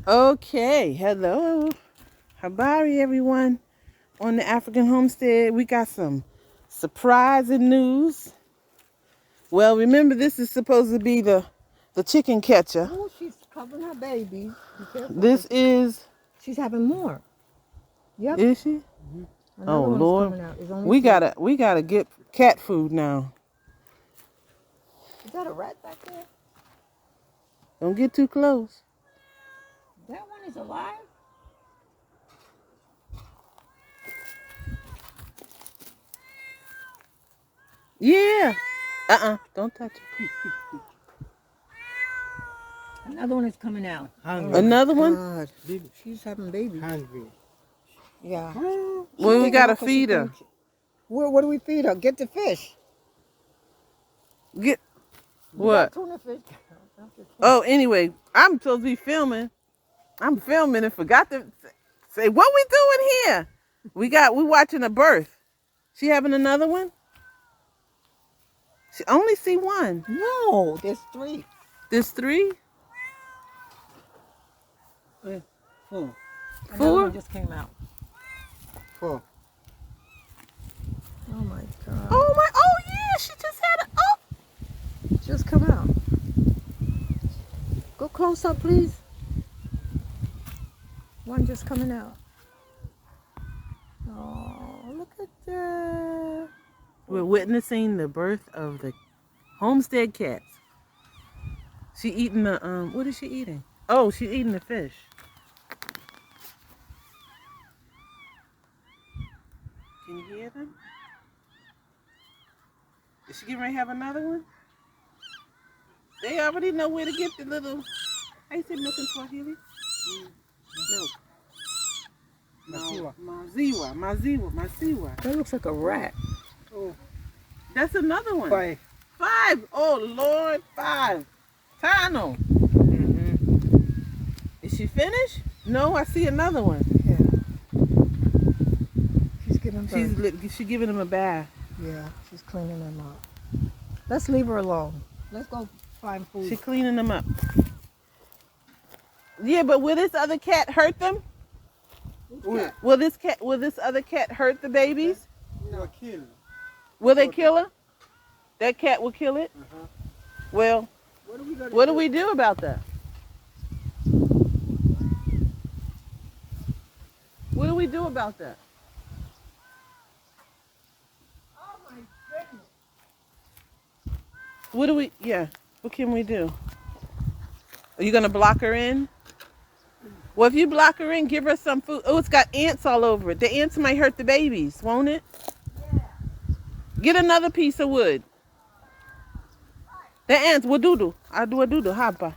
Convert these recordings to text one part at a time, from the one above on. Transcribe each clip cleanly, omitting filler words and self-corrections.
Okay, hello. Habari, everyone. On the African Homestead, we got some surprising news. Well, remember, this is supposed to be the chicken catcher. Oh, she's covering her baby. Be careful. This is, She's having more. Yep. is she? Another Oh, one's Lord. coming out. It's only We three. gotta get cat food now. Is that a rat back there? Don't get too close. That one is alive? Yeah. Don't touch it. Another one is coming out. Hungry. Another one? God. She's having babies. Hungry. Yeah. Well, we gotta feed her. What do we feed her? Get the fish. Get We what? got tuna fish. Oh, anyway, I'm supposed to be filming. I'm filming and forgot to say what we doing here. We watching a birth. She having another one? She only see one. No, there's three. There's three? Four. Another Four? one just came out. Four. Oh my God. Oh my! Oh yeah, she just had a. Oh, Just come out. Go close up, please. One just coming out. Oh, look at that. we're witnessing the birth of the homestead cats. She eating the What is she eating? Oh, she's eating the fish. Can you hear them? Is she getting ready to have another one? They already know where to get the little. How you say milk in Swahili? Milk. Masiwa. Maziwa. That looks like a rat. Oh, That's another one. 5. 5. Oh Lord, 5. Tano. Is she finished? No, I see another one. Yeah. She's giving birth. She's giving him a bath. Yeah, she's cleaning them up. Let's leave her alone. Let's go find food. She's cleaning them up. Yeah, but will this other cat hurt them? Wait. Will this other cat hurt the babies? You are killed. Will they kill her? That cat will kill it? Uh-huh. Well, what do we do about that? What do we do about that? Oh my goodness. What can we do? Are you gonna block her in? Well, if you block her in, give her some food. Oh, it's got ants all over it. The ants might hurt the babies, won't it? Yeah. Get another piece of wood. The ants, wadudu. Wadudu, hapa.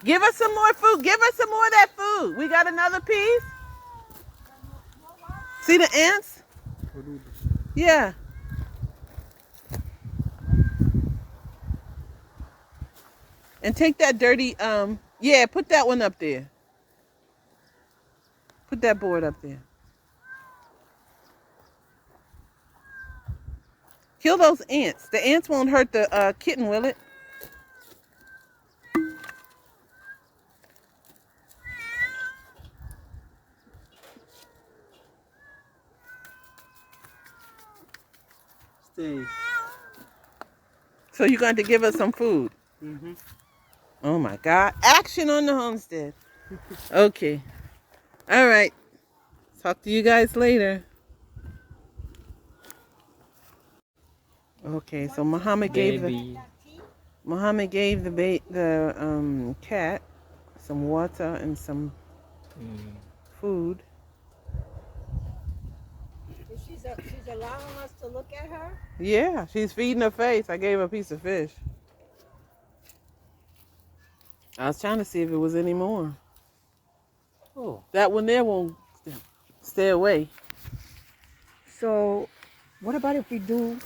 Give us some more food. Give us some more of that food. We got another piece. See the ants? Yeah. And take that dirty, yeah, put that one up there. Put that board up there. Kill those ants. The ants won't hurt the kitten, will it? Stay. So you're going to give us some food. Oh my God. Action on the homestead. Okay. All right. Talk to you guys later. Okay, so Muhammad gave the cat some water and some food. She's allowing us to look at her? Yeah, she's feeding her face. I gave her a piece of fish. I was trying to see if it was any more. Oh. That one there won't stay away. So, what about if we do,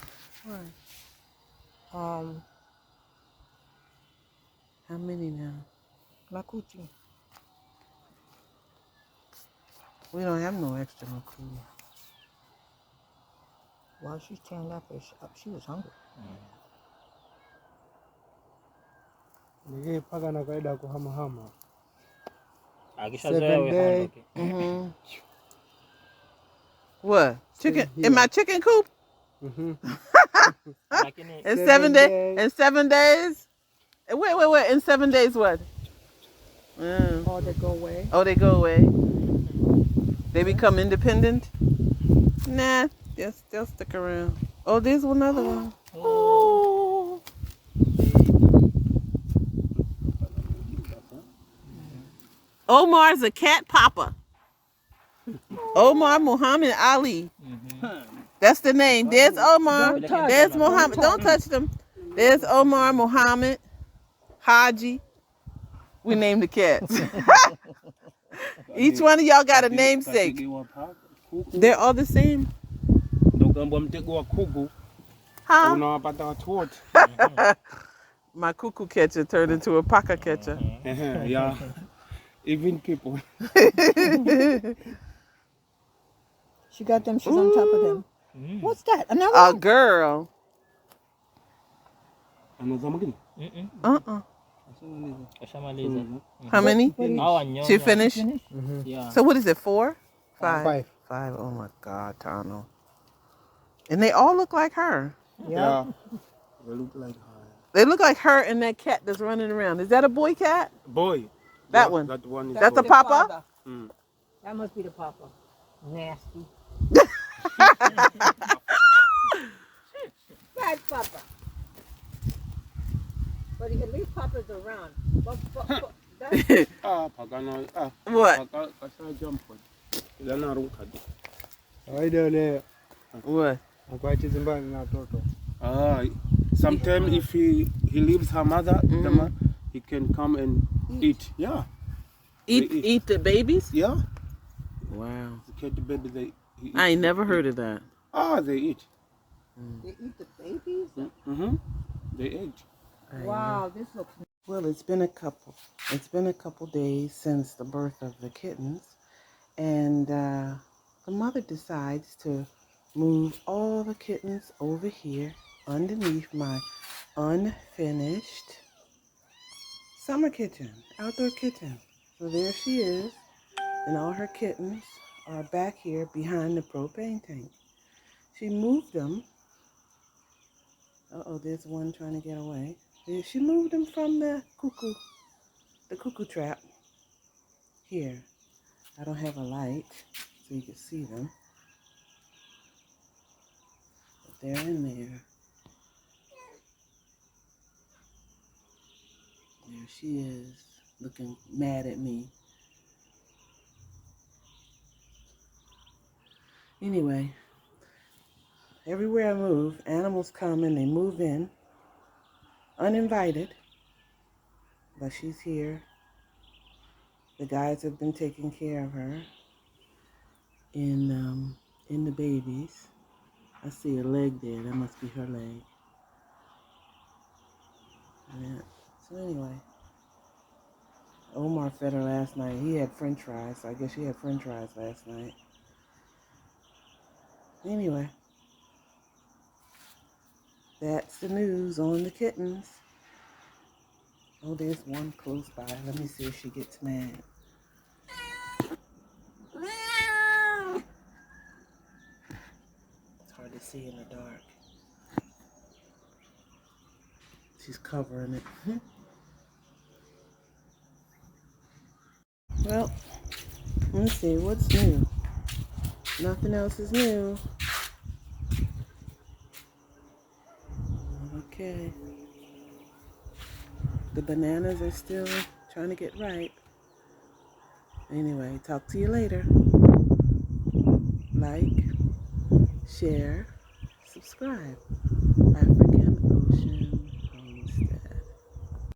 How many now? makuti? We don't have no extra makuti. While she's tearing that fish up, she was hungry. Ningepaka na kaida kuhamahama. Akishazoea 7 wewe day. haondoki. Mm-hmm. What? Chicken here. in my chicken coop? Lakini In 7 7 days? days. In 7 days? Wait. In 7 days what? Mm. Or they go away. Oh, they go away. They become independent? Nah, they'll stick around. Oh, there's another one. Oh. Omar's a cat papa. Omar Muhammad Ali. That's the name. There's Omar. Don't touch There's them. Muhammad. Don't touch them. There's Omar Muhammad Haji. We named the cats. Each one of y'all got a namesake. They're all the same. Ndogambwa mtego wa kuku. Huh? Unawapata watu wote. My cuckoo catcher turned into a paka catcher. Yeah. Even people. She got them. She's on top of them. What's that? Another A one? girl. Anaweza mwingine? Uh-uh. kashamaliza. How many? Hawa nyonya. She finished? Yeah. So what is it, 4? 5? 5. 5. Oh my God, Tano. And they all look like her. Yeah. They look like her. They look like her and that cat that's running around. Is that a boy cat? Boy. That Yeah, one. That one is That's the boy. papa? That must be the papa. Nasty. Bad papa. But at least papa's around. But that's Pagano. What? Kasha jump. Ilana ruka. Kawaida ile What? akwache zimbani na watoto. Sometimes if he leaves her mother, he can come and eat. Yeah. Eat the babies? Yeah. Wow. The cat baby they eat. I ain't never heard of that. They eat. they eat the babies? They eat. Wow, this looks Well, it's been a couple days since the birth of the kittens, and the mother decides to move all the kittens over here underneath my unfinished summer kitchen, outdoor kitchen. So there she is, and all her kittens are back here behind the propane tank. She moved them. Uh-oh, there's one trying to get away. She moved them from the cuckoo trap. Here, I don't have a light so you can see them. But they're in there. There she is, looking mad at me. Anyway, everywhere I move, animals come and they move in, uninvited, but she's here. The guys have been taking care of her in the babies. I see a leg there. That must be her leg. Yeah. So anyway, Omar fed her last night. He had French fries. So I guess she had French fries last night. Anyway, that's the news on the kittens. Oh, there's one close by. Let me see if she gets mad. It's hard to see in the dark. She's covering it. Well, let's see, what's new? Nothing else is new. Okay. The bananas are still trying to get ripe. Anyway, talk to you later. Like, share, subscribe. African Ocean.